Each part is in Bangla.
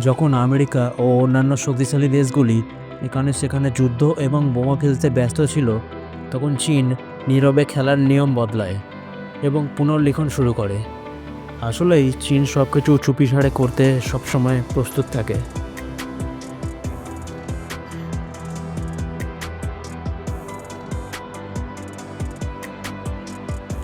যখন আমেরিকা ও অন্যান্য শক্তিশালী দেশগুলি এখানে সেখানে যুদ্ধ এবং বোমা ফেলতে ব্যস্ত ছিল, তখন চীন নীরবে খেলার নিয়ম বদলায় এবং পুনর্লিখন শুরু করে। আসলেই চীন সব কিছু চুপিসারে করতে সবসময় প্রস্তুত থাকে।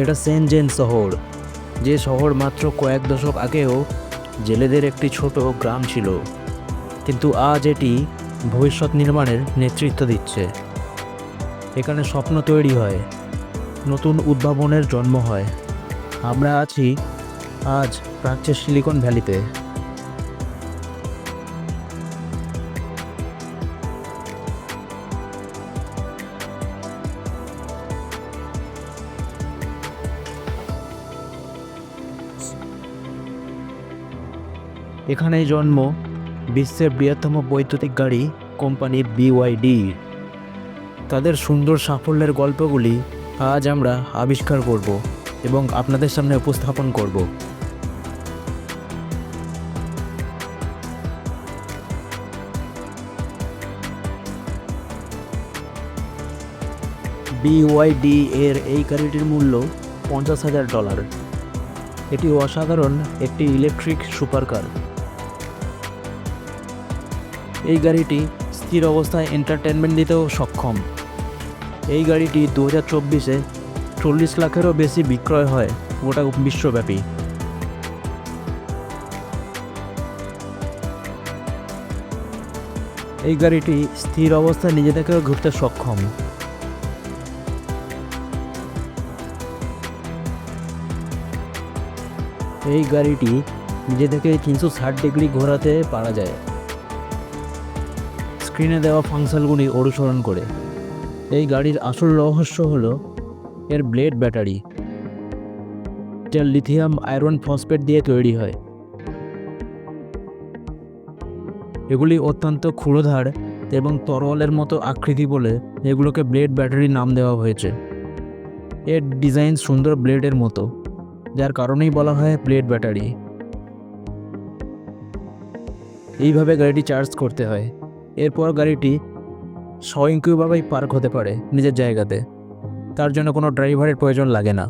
এটা সেনজেন শহর, যে শহর মাত্র কয়েক দশক আগেও জেলেদের একটি ছোট গ্রাম ছিল, কিন্তু আজ এটি ভবিষ্যৎ নির্মাণের নেতৃত্ব দিচ্ছে। এখানে স্বপ্ন তৈরি হয়, নতুন উদ্ভাবনের জন্ম হয়। আমরা আছি আজ প্রাচ্যের সিলিকন ভ্যালিতে। এখানেই জন্ম বিশ্বের বৃহত্তম বৈদ্যুতিক গাড়ি কোম্পানি BYD। তাদের সুন্দর সাফল্যের গল্পগুলি আজ আমরা আবিষ্কার করব এবং আপনাদের সামনে উপস্থাপন করব। BYD এর এই গাড়িটির মূল্য $50,000। এটি অসাধারণ একটি ইলেকট্রিক সুপারকার। এই গাড়িটি স্থির অবস্থায় এন্টারটেনমেন্ট দিতেও সক্ষম। এই গাড়িটি 2024-এ 40 লাখেরও বেশি বিক্রয় হয় গোটা বিশ্বব্যাপী। এই গাড়িটি স্থির অবস্থায় নিজে থেকেও ঘুরতে সক্ষম। এই গাড়িটি নিজে থেকে 360 ডিগ্রি ঘোরাতে পারা যায়, স্ক্রিনে দেওয়া ফাংশনগুলি অনুসরণ করে। এই গাড়ির আসল রহস্য হলো এর ব্লেড ব্যাটারি, যা লিথিয়াম আয়রন ফসফেট দিয়ে তৈরি হয়। এগুলি অত্যন্ত ক্ষুরধার এবং তরলের মতো আকৃতি বলে এগুলোকে ব্লেড ব্যাটারি নাম দেওয়া হয়েছে। এর ডিজাইন সুন্দর ব্লেডের মতো, যার কারণেই বলা হয় ব্লেড ব্যাটারি। এইভাবে গাড়িটি চার্জ করতে হয়। এরপর গাড়িটি স্বয়ংক্রিয়ভাবেই পার্ক হতে পারে নিজের জায়গাতে, তার জন্য কোনো ড্রাইভারের প্রয়োজন লাগে না।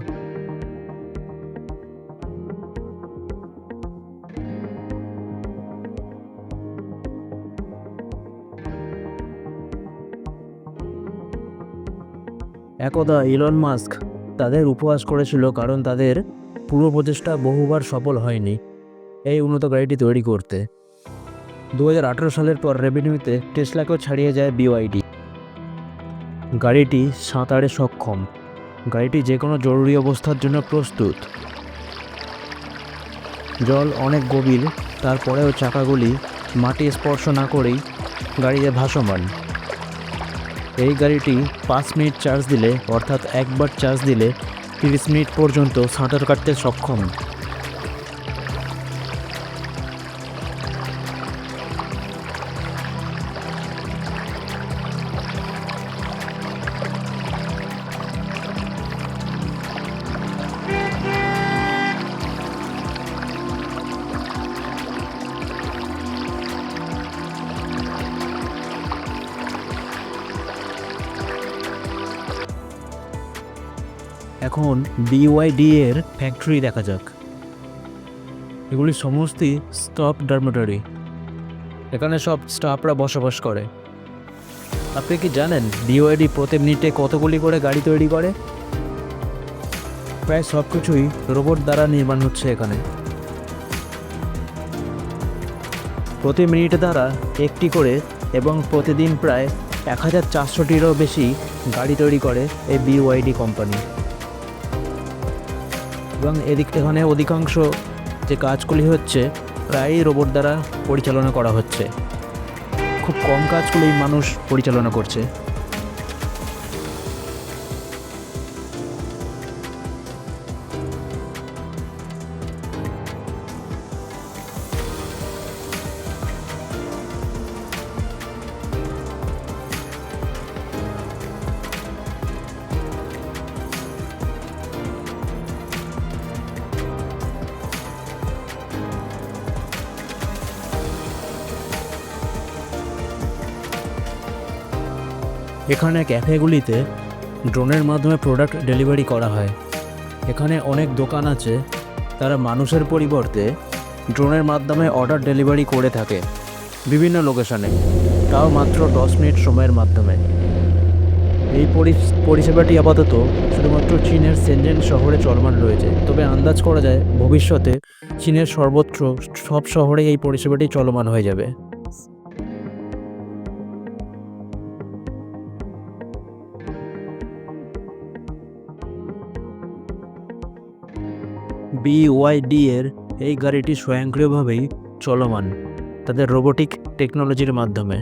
একদা ইলন মাস্ক তাদের উপহাস করেছিল, কারণ তাদের পুরো প্রচেষ্টা বহুবার সফল হয়নি এই উন্নত গাড়িটি তৈরি করতে। 2018 সালের পর রেভিনিউতে টেসলাকেও ছাড়িয়ে যায় BYD। গাড়িটি সাঁতারে সক্ষম। গাড়িটি যে কোনো জরুরি অবস্থার জন্য প্রস্তুত। জল অনেক গভীর, তারপরেও চাকাগুলি মাটি স্পর্শ না করেই গাড়িতে ভাসমান। এই গাড়িটি 5 মিনিট চার্জ দিলে, অর্থাৎ একবার চার্জ দিলে 30 মিনিট পর্যন্ত সাঁতার কাটতে সক্ষম। এখন BYD এর ফ্যাক্টরি দেখা যাক। এগুলি সমস্তই স্টাফ ডরমেটরি। এখানে সব স্টাফরা বসবাস করে। আপনি কি জানেন BYD প্রতি মিনিটে কতগুলি করে গাড়ি তৈরি করে? প্রায় সব কিছুই রোবট দ্বারা নির্মাণ হচ্ছে এখানে। প্রতি মিনিটে দ্বারা একটি করে, এবং প্রতিদিন প্রায় 1400টিরও বেশি গাড়ি তৈরি করে এই BYD কোম্পানি। এবং এখানে অধিকাংশ যে কাজগুলি হচ্ছে প্রায়ই রোবট দ্বারা পরিচালনা করা হচ্ছে। খুব কম কাজগুলি মানুষ পরিচালনা করছে। এখানে ক্যাফেগুলিতে ড্রোনের মাধ্যমে প্রোডাক্ট ডেলিভারি করা হয়। এখানে অনেক দোকান আছে, তারা মানুষের পরিবর্তে ড্রোনের মাধ্যমে অর্ডার ডেলিভারি করে থাকে বিভিন্ন লোকেশনে, তাও মাত্র 10 মিনিট সময়ের মাধ্যমে। এই পরিষেবাটি আপাতত শুধুমাত্র চীনের সেনজেন শহরে চলমান রয়েছে, তবে আন্দাজ করা যায় ভবিষ্যতে চীনের সর্বত্র সব শহরে এই পরিষেবাটি চলমান হয়ে যাবে। BYD এর এই গাড়িটি স্বয়ংক্রিয়ভাবেই চলমান তাদের রোবোটিক টেকনোলজির মাধ্যমে।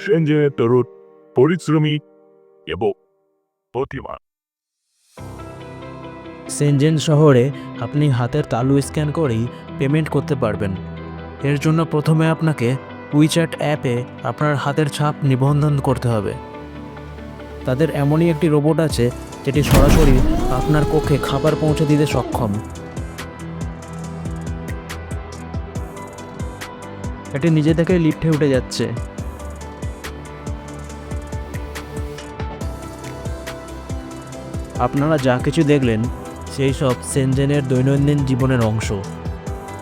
সেনজেনের তরুণ, পরিশ্রমী এবং প্রতিমান। সেনজেন শহরে আপনি হাতের তালু স্ক্যান করেই পেমেন্ট করতে পারবেন। এর জন্য প্রথমে আপনাকে উইচ্যাট অ্যাপে আপনার হাতের ছাপ নিবন্ধন করতে হবে। তাদের এমনই একটি রোবট আছে যেটি সরাসরি আপনার কক্ষে খাবার পৌঁছে দিতে সক্ষম। এটি নিজে থেকেই লিফটে উঠে যাচ্ছে। আপনারা যা কিছু দেখলেন সেই সব সেনজেনের দৈনন্দিন জীবনের অংশ,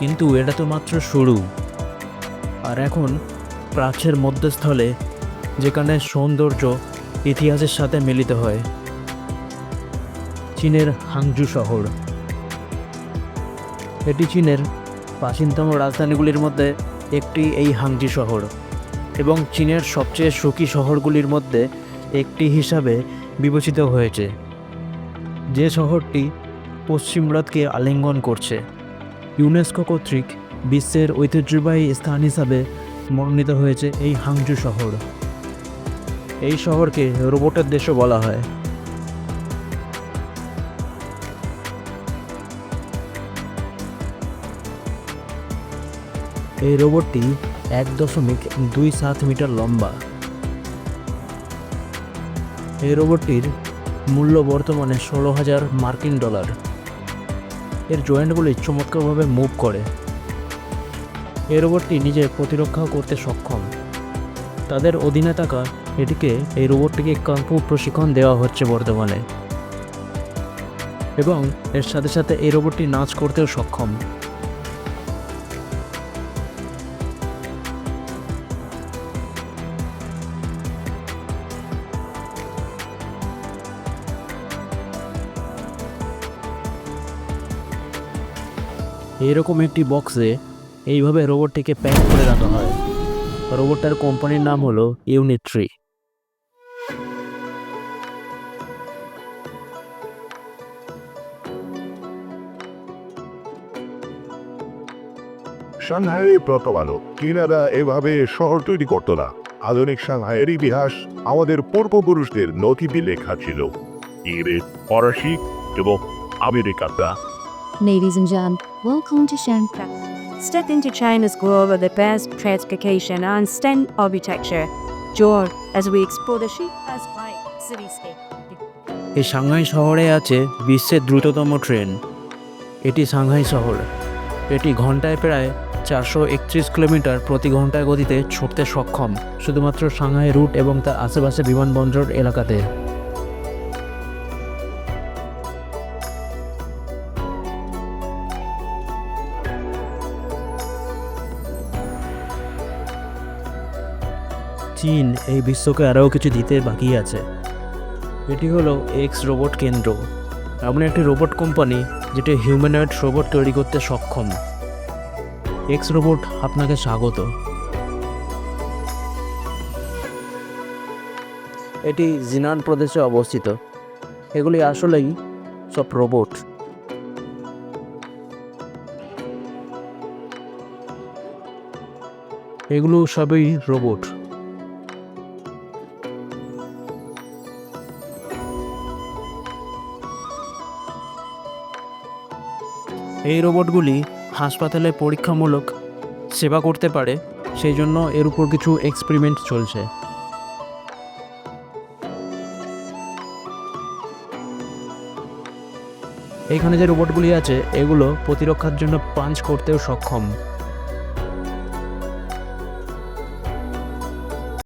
কিন্তু এটা তো মাত্র শুরু। আর এখন প্রাচ্যের মধ্যস্থলে, যেখানে সৌন্দর্য ইতিহাসের সাথে মিলিত হয়, চীনের হাংজু শহর। এটি চীনের প্রাচীনতম রাজধানীগুলির মধ্যে একটি এই হাংজু শহর, এবং চীনের সবচেয়ে সুখী শহরগুলির মধ্যে একটি হিসাবে বিবেচিত হয়েছে। যে শহরটি পশ্চিমবঙ্গকে আলিঙ্গন করছে, ইউনেস্কো কর্তৃক বিশ্বের ঐতিহ্যবাহী স্থান হিসাবে মনোনীত হয়েছে এই হাংজু শহর। এই শহরকে রোবটের দেশও বলা হয়। এই রোবটটি 1.27 মিটার লম্বা। এই রোবটটির মূল্য বর্তমানে $16,000। এর জয়েন্টগুলি চমৎকারভাবে মুভ করে। এই রোবটটি নিজে প্রতিরক্ষাও করতে সক্ষম। তাদের অধীনে থাকা এই রোবটটিকে কাংফু প্রশিক্ষণ দেওয়া হচ্ছে বর্তমানে, এবং এর সাথে সাথে এই রোবটটি নাচ করতেও সক্ষম। এইরকম একটি বক্সে এইভাবে রোবটটিকে প্যাক করে রাখা হয়। রোবটটার কোম্পানির নাম হলো ইউনিট্রি। সাংহাইয়ের প্রথম আলো। চীনারা এভাবে শহর তৈরি করতো না। আধুনিক সাংহাইয়ের ইতিহাস আমাদের পূর্বপুরুষদের নথিতে লেখা ছিল। ইংরেজ, ফরাসি এবং আমেরিকানরা। Ladies and gentlemen, welcome to Shanghai. Step into China's grove of the best transportation and STEM architecture. Join as we explore the Shanghai's bright cityscape. এই সাংহাই শহরে আছে বিশ্বের দ্রুততম ট্রেন। এটি সাংহাই শহর। এটি ঘন্টায় প্রায় 431 কিলোমিটার প্রতি ঘন্টায় গতিতে ছুটতে সক্ষম, শুধুমাত্র সাংহাই রুট এবং তার আশেপাশে বিমানবন্দর এলাকাতে। চীন এই বিশ্বকে আরও কিছু দিতে বাকি আছে। এটি হলো এক্স রোবট কেন্দ্র, এমন একটি রোবট কোম্পানি যেটি হিউম্যানয়েড রোবট তৈরি করতে সক্ষম। এক্স রোবট আপনাকে স্বাগত। এটি জিনান প্রদেশে অবস্থিত। এগুলি আসলেই সব রোবট। এগুলো সবই রোবট। এই রোবটগুলি হাসপাতালে পরীক্ষামূলক সেবা করতে পারে, সেই জন্য এর উপর কিছু এক্সপেরিমেন্ট চলছে। এখানে যে রোবটগুলি আছে এগুলো প্রতিরক্ষার জন্য পাঞ্চ করতেও সক্ষম।